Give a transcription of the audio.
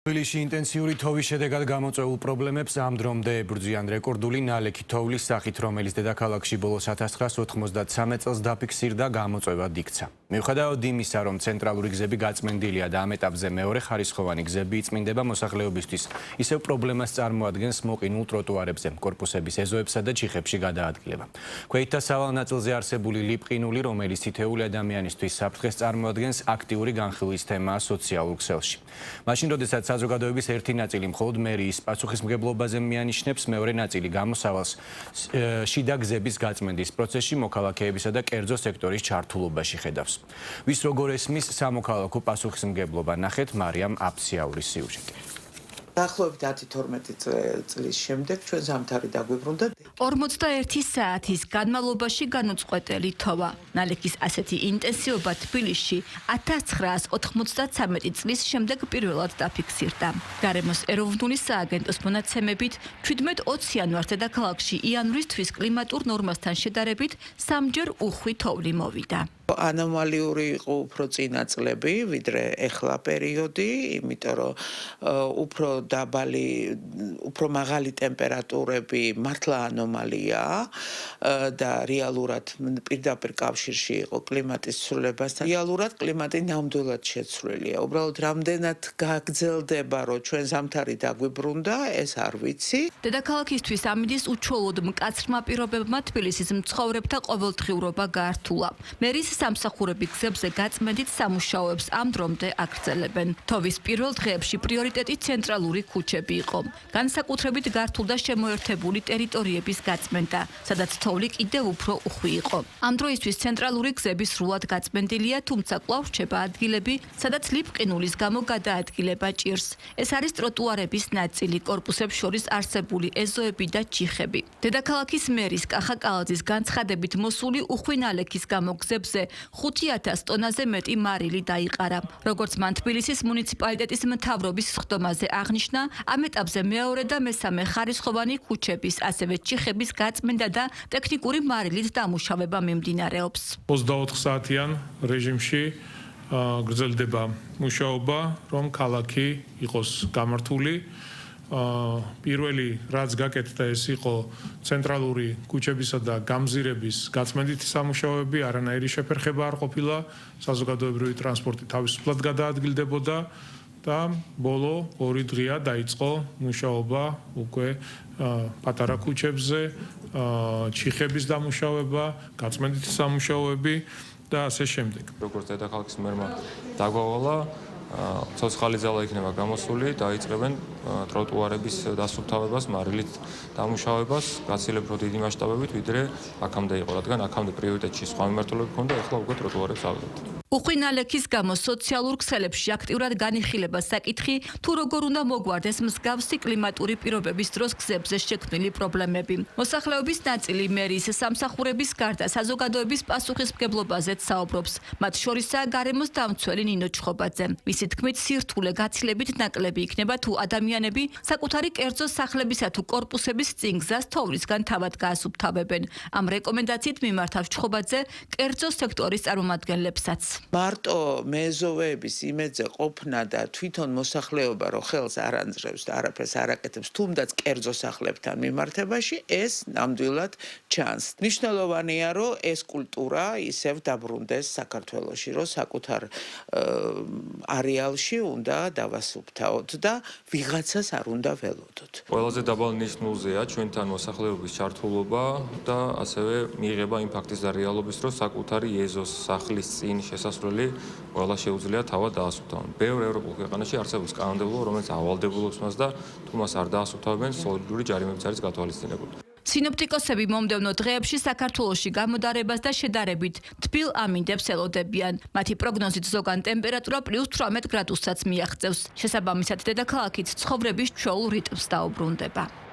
თბილისში ინტენსიური თოვის შედეგად გამოწვეულ პრობლემებს ამ დრომდე ებრძვიან რეკორდული ნალექი თოვლის სახით, რომელიც დედაქალაქში ბოლოს 1993 წელს დაფიქსირდა გამოწვევად იქცა. მიუხედავად იმისა, რომ ცენტრალური გზები გაწმენდილია და ამ ეტაპზე მეორე ხარისხოვანი გზები იწმინდება მოსახლეობისთვის, ისევ პრობლემას წარმოადგენს მოყინულ ტროტუარებზე, კორპუსების ეზოებსა და ჩიხებში გადაადგილება. ქვეითთა სავალ ნაწილზე არსებული ლიპყინული, რომელიც თითოეული ადამიანისთვის საფრთხეს წარმოადგენს, აქტიური განხილვის თემაა სოციალურ ქსელში. მაშინ, როდესაც საზოგადოების ერთი ნაწილი მხოლოდ მერიის პასუხისმგებლობაზე მიანიშნებს, მეორე ნაწილი გამოსავალს შიდა გზების გაწმენდის პროცესში მოქალაქეებისა და კერძო სექტორის ჩართულობაში ხედავს. ვის როგორ ესმის სამოქალაქო პასუხისმგებლობა, ნახეთ მარიამ აფსიაურის სიუჟეტი. დაახლოებით 10-12 წლის შემდეგ ჩვენ ზამთარი დაგვიბრუნდა 41 საათის განმავლობაში განუწყვეტელი თოვა. ნალექის ასეთი ინტენსივობა თბილისში 1993 წლის შემდეგ პირველად დაფიქსირდა. გარემოს ეროვნული სააგენტოს მონაცემებით 17-20 იანვარს დედაქალაქში იანვრის თვის კლიმატურ ნორმასთან შედარებით 3ჯერ უხვი თოვლი მოვიდა. ანომალიური იყო უფრო წინა წლები, ვიდრე ეხლა პერიოდი, იმიტომ რომ უფრო დაბალი, უფრო მაღალი ტემპერატურები მართლა ანომალიაა და რეალურად პირდაპირ კავშირში იყო კლიმატის ცვლილებასთან. რეალურად კლიმატი ნამდვილად შეცვლილია. უბრალოდ რამდენად გაგრძელდება, რომ ჩვენ ზამთარი დაგვიბრუნდა, ეს არ ვიცი. დედაქალაქისთვის ამინდის უჩვეულოდ მკაცრმა პირობებმა თბილისის მცხოვრებთა ყოველდღიურობა გაართულა. მერის სამსახურები გზებზე გაწმენდით სამუშაოებს ამ დრომდე აგრძელებენ. თოვის პირველ დღეებში პრიორიტეტი ცენტრალური ქუჩები იყო. განსაკუთრებით გართულდა შემოერთებული ტერიტორიების გაწმენდა, სადაც თოვლი კიდევ უფრო უხვი იყო. ამ დროისთვის ცენტრალური გზები სრულად გაწმენდილია, თუმცა კვლავ რჩება ადგილები, სადაც ლიპყინულის გამო გადაადგილება ჭირს. ეს არის ტროტუარების ნაწილი, კორპუსებს შორის არსებული ეზოები და ჩიხები. დედაქალაქის მერის კახა კალაძის განცხადებით მოსული უხვი ნალექის გამო გზებზე 5000 ტონაზე მეტი მარილი დაიყარა. როგორც მან თბილისის მუნიციპალიტეტის მთავრობის სხდომაზე აღნიშნა, ამ ეტაპზე მეორე და მესამე ხარისხოვანი ქუჩების, ასევე ჩიხების გაწმენდა და ტექნიკური მარილით დამუშავება მიმდინარეობს. 24 საათიან რეჟიმში გრძელდება მუშაობა, რომ ქალაქი იყოს გამართული. პირველი რაც გაკეთდა ეს იყო ცენტრალური ქუჩებისა და გამზირების გაწმენდითი სამუშაოები, არანაირი შეფერხება არ ყოფილა, საზოგადოებრივი ტრანსპორტი თავისუფლად გადაადგილდებოდა და ბოლო 2 დღეა დაიწყო მუშაობა უკვე პატარა ქუჩებზე, ჩიხების დამუშავება, გაწმენდითი სამუშაოები და ასე შემდეგ. როგორც დედაქალაქის მერმა დაგვავალა, ცოცხალი ძალა იქნება გამოსული, დაიწყებენ ტროტუარების დასუფთავებას, მარილით დამუშავებას, გაცილებით უფრო დიდი მასშტაბებით, ვიდრე აქამდე იყო, რადგან აქამდე პრიორიტეტში სხვა მიმართულებით ჰქონდა, ახლა უკვე ტროტუარებს ავიღებთ. უხვი ნალექის გამო სოციალურ ქსელებში აქტიურად განიხილება საკითხი, თუ როგორ უნდა მოგვარდეს მსგავსი კლიმატური პირობების დროს გზებზე შექმნილი პრობლემები. მოსახლეობის ნაწილი მერის სამსახურების გარდა საზოგადოების პასუხისმგებლობაზეც საუბრობს. მათ შორისაა გარემოს დამცველი ნინო ჩხობაძე. მისი თქმით, სირთულე გაცილებით ნაკლები იქნება, თუ ადამიანები საკუთარი კერძო სახლებისა თუ კორპუსების წინ გზას თოვლისგან თავად გაასუფთავებენ. ამ რეკომენდაციით მიმართავს ჩხობაძე კერძო სექტორის წარმომადგენლებსაც. მარტო მეზოვეების იმედზე ყოფნა და თვითონ მოსახლეობა რო ხელს არ ანძრევს და არაფერს არ აკეთებს, თუნდაც კერძო სახლებთან მიმართებაში, ეს ნამდვილად ჩანს. მნიშვნელოვანია, რომ ეს კულტურა ისევ დაბრუნდეს საქართველოში, რომ საკუთარ არეალში უნდა დავასუფთავოთ და ვიღაცას არ უნდა ველოდოთ. ყველაზე დაბალ ნიშნულზეა ჩვენთან მოსახლეობის ჩართულობა და ასევე მიიღება იმ ფაქტის და რეალობის, რომ საკუთარი ეზოს სახლის წინ შესასვლელი ყველა შეუძლია თავად დაასუფთავონ. ბევრ ევროპულ ქვეყანაში არსებობს კანონმდებლობა, რომელიც ავალდებულობს მას და თუ მას არ დაასუფთავებენ, სოლიდური ჯარიმებიც არის გათვალისწინებული. სინოპტიკოსები მომდევნო დღეებში საქართველოში გამოდარებას და შედარებით თბილ ამინდებს ელოდებიან. მათი პროგნოზით ზოგან ტემპერატურა +18 გრადუსსაც მიაღწევს. შესაბამისად, დედაქალაქიც ცხოვრების ჩვეულ რიტმს დაუბრუნდება.